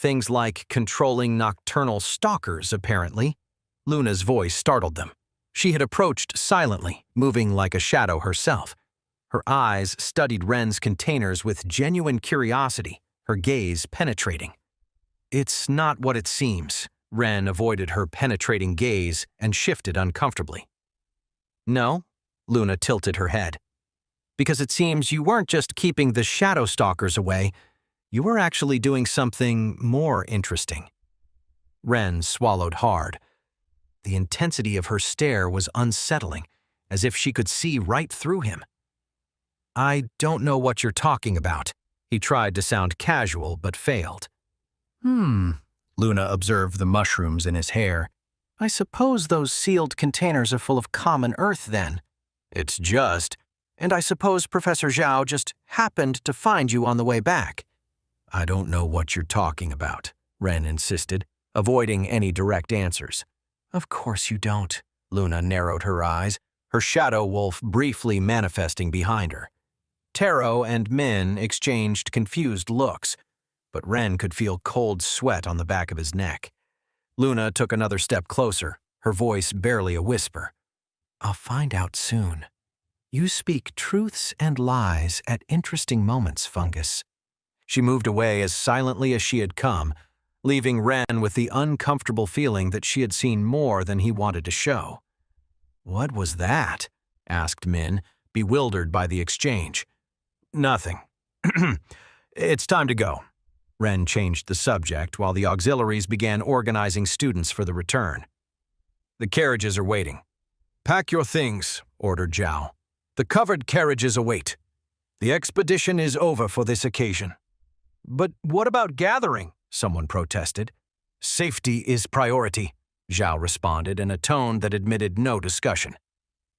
Things like controlling nocturnal stalkers, apparently. Luna's voice startled them. She had approached silently, moving like a shadow herself. Her eyes studied Ren's containers with genuine curiosity, her gaze penetrating. "It's not what it seems." Ren avoided her penetrating gaze and shifted uncomfortably. "No?" Luna tilted her head. "Because it seems you weren't just keeping the shadow stalkers away, you were actually doing something more interesting." Ren swallowed hard. The intensity of her stare was unsettling, as if she could see right through him. "I don't know what you're talking about." He tried to sound casual, but failed. Luna observed the mushrooms in his hair. "I suppose those sealed containers are full of common earth, then." "It's just. And I suppose Professor Zhao just happened to find you on the way back." "I don't know what you're talking about," Ren insisted, avoiding any direct answers. "Of course you don't." Luna narrowed her eyes, her shadow wolf briefly manifesting behind her. Taro and Min exchanged confused looks, but Ren could feel cold sweat on the back of his neck. Luna took another step closer, her voice barely a whisper. "I'll find out soon. You speak truths and lies at interesting moments, Fungus." She moved away as silently as she had come, leaving Ren with the uncomfortable feeling that she had seen more than he wanted to show. "What was that?" asked Min, bewildered by the exchange. "Nothing. It's time to go." Ren changed the subject while the auxiliaries began organizing students for the return. "The carriages are waiting." "Pack your things," ordered Zhao. "The covered carriages await. The expedition is over for this occasion." "But what about gathering?" someone protested. "Safety is priority," Zhao responded in a tone that admitted no discussion.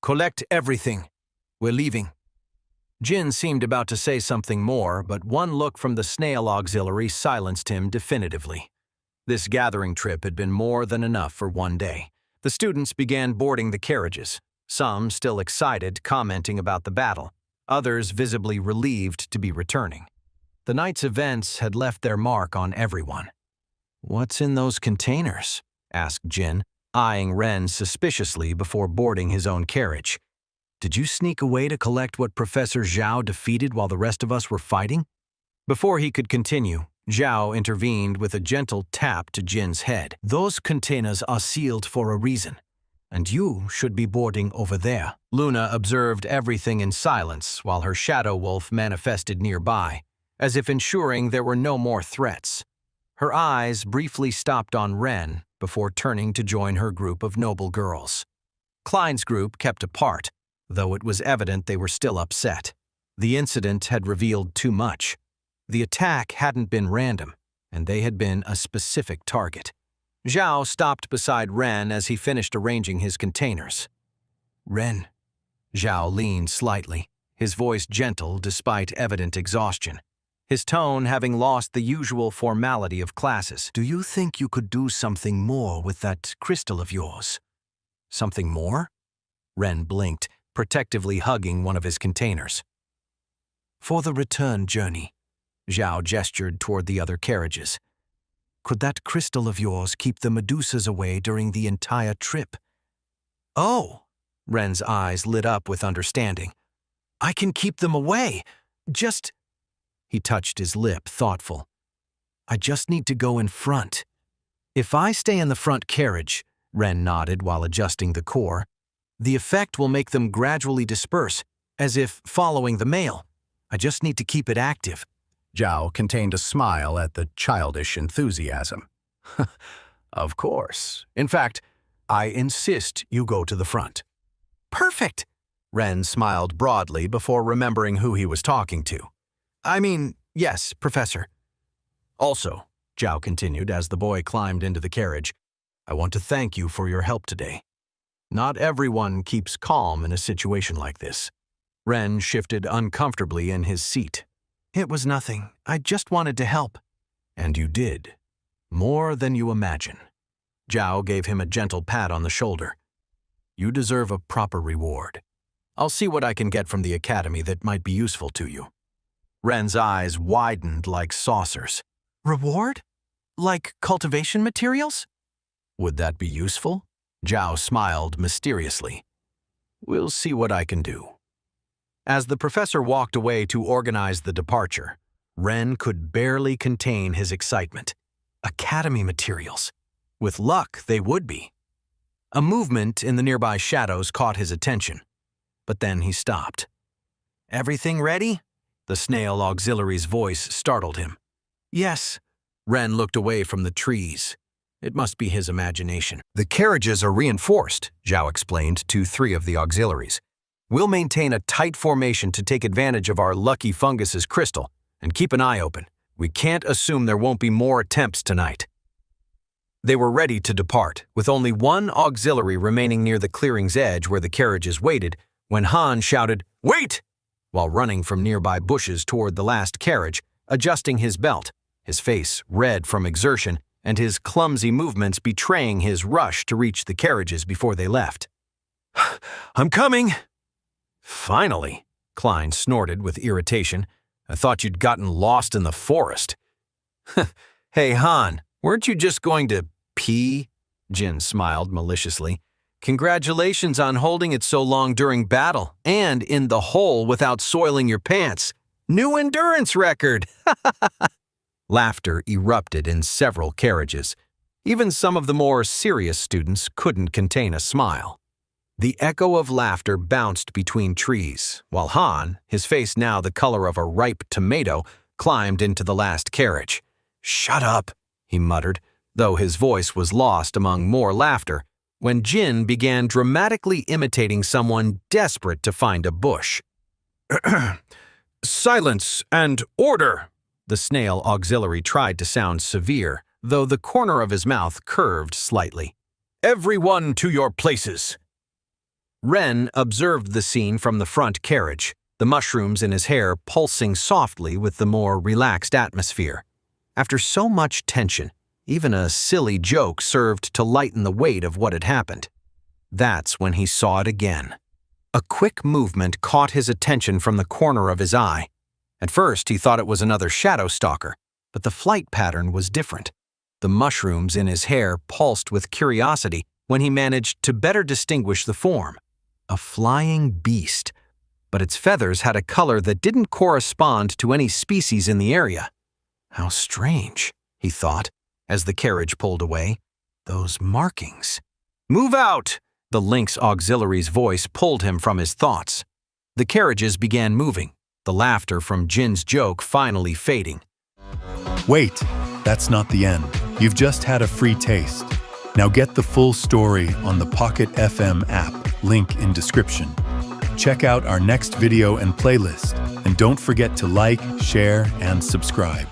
"Collect everything. We're leaving." Jin seemed about to say something more, but one look from the snail auxiliary silenced him definitively. This gathering trip had been more than enough for one day. The students began boarding the carriages, some still excited, commenting about the battle, others visibly relieved to be returning. The night's events had left their mark on everyone. "What's in those containers?" asked Jin, eyeing Ren suspiciously before boarding his own carriage. "Did you sneak away to collect what Professor Zhao defeated while the rest of us were fighting?" Before he could continue, Zhao intervened with a gentle tap to Jin's head. "Those containers are sealed for a reason, and you should be boarding over there." Luna observed everything in silence while her shadow wolf manifested nearby, as if ensuring there were no more threats. Her eyes briefly stopped on Ren before turning to join her group of noble girls. Klein's group kept apart, though it was evident they were still upset. The incident had revealed too much. The attack hadn't been random, and they had been a specific target. Zhao stopped beside Ren as he finished arranging his containers. "Ren." Zhao leaned slightly, his voice gentle despite evident exhaustion, his tone having lost the usual formality of classes. "Do you think you could do something more with that crystal of yours?" "Something more?" Ren blinked, protectively hugging one of his containers. "For the return journey," Zhao gestured toward the other carriages. "Could that crystal of yours keep the Medusas away during the entire trip?" "Oh!" Ren's eyes lit up with understanding. "I can keep them away. Just—" He touched his lip, thoughtful. "I just need to go in front." "If I stay in the front carriage," Ren nodded while adjusting the core, "the effect will make them gradually disperse, as if following the male. I just need to keep it active." Zhao contained a smile at the childish enthusiasm. "Of course. In fact, I insist you go to the front." "Perfect!" Ren smiled broadly before remembering who he was talking to. "I mean, yes, Professor." "Also," Zhao continued as the boy climbed into the carriage, "I want to thank you for your help today. Not everyone keeps calm in a situation like this." Ren shifted uncomfortably in his seat. "It was nothing. I just wanted to help." "And you did. More than you imagine." Zhao gave him a gentle pat on the shoulder. "You deserve a proper reward. I'll see what I can get from the academy that might be useful to you." Ren's eyes widened like saucers. "Reward?" Like cultivation materials? Would that be useful? Zhao smiled mysteriously. We'll see what I can do. As the professor walked away to organize the departure, Ren could barely contain his excitement. Academy materials. With luck, they would be. A movement in the nearby shadows caught his attention, but then he stopped. Everything ready? The snail auxiliary's voice startled him. Yes. Ren looked away from the trees. It must be his imagination. The carriages are reinforced, Zhao explained to 3 of the auxiliaries. We'll maintain a tight formation to take advantage of our lucky fungus's crystal, and keep an eye open. We can't assume there won't be more attempts tonight. They were ready to depart, with only 1 auxiliary remaining near the clearing's edge where the carriages waited, when Han shouted, "Wait!" while running from nearby bushes toward the last carriage, adjusting his belt, his face red from exertion, and his clumsy movements betraying his rush to reach the carriages before they left. "I'm coming!" Finally, Klein snorted with irritation. I thought you'd gotten lost in the forest. Hey, Han, weren't you just going to pee? Jin smiled maliciously. Congratulations on holding it so long during battle and in the hole without soiling your pants. New endurance record! Laughter erupted in several carriages. Even some of the more serious students couldn't contain a smile. The echo of laughter bounced between trees, while Han, his face now the color of a ripe tomato, climbed into the last carriage. "Shut up," he muttered, though his voice was lost among more laughter, when Jin began dramatically imitating someone desperate to find a bush. "Silence and order!" The snail auxiliary tried to sound severe, though the corner of his mouth curved slightly. "Everyone to your places!" Ren observed the scene from the front carriage, the mushrooms in his hair pulsing softly with the more relaxed atmosphere. After so much tension, even a silly joke served to lighten the weight of what had happened. That's when he saw it again. A quick movement caught his attention from the corner of his eye. At first, he thought it was another shadow stalker, but the flight pattern was different. The mushrooms in his hair pulsed with curiosity when he managed to better distinguish the form. A flying beast, but its feathers had a color that didn't correspond to any species in the area. How strange, he thought, as the carriage pulled away. Those markings. "Move out!" The lynx auxiliary's voice pulled him from his thoughts. The carriages began moving, the laughter from Jin's joke finally fading. Wait, that's not the end. You've just had a free taste. Now get the full story on the Pocket FM app, link in description. Check out our next video and playlist, and don't forget to like, share, and subscribe.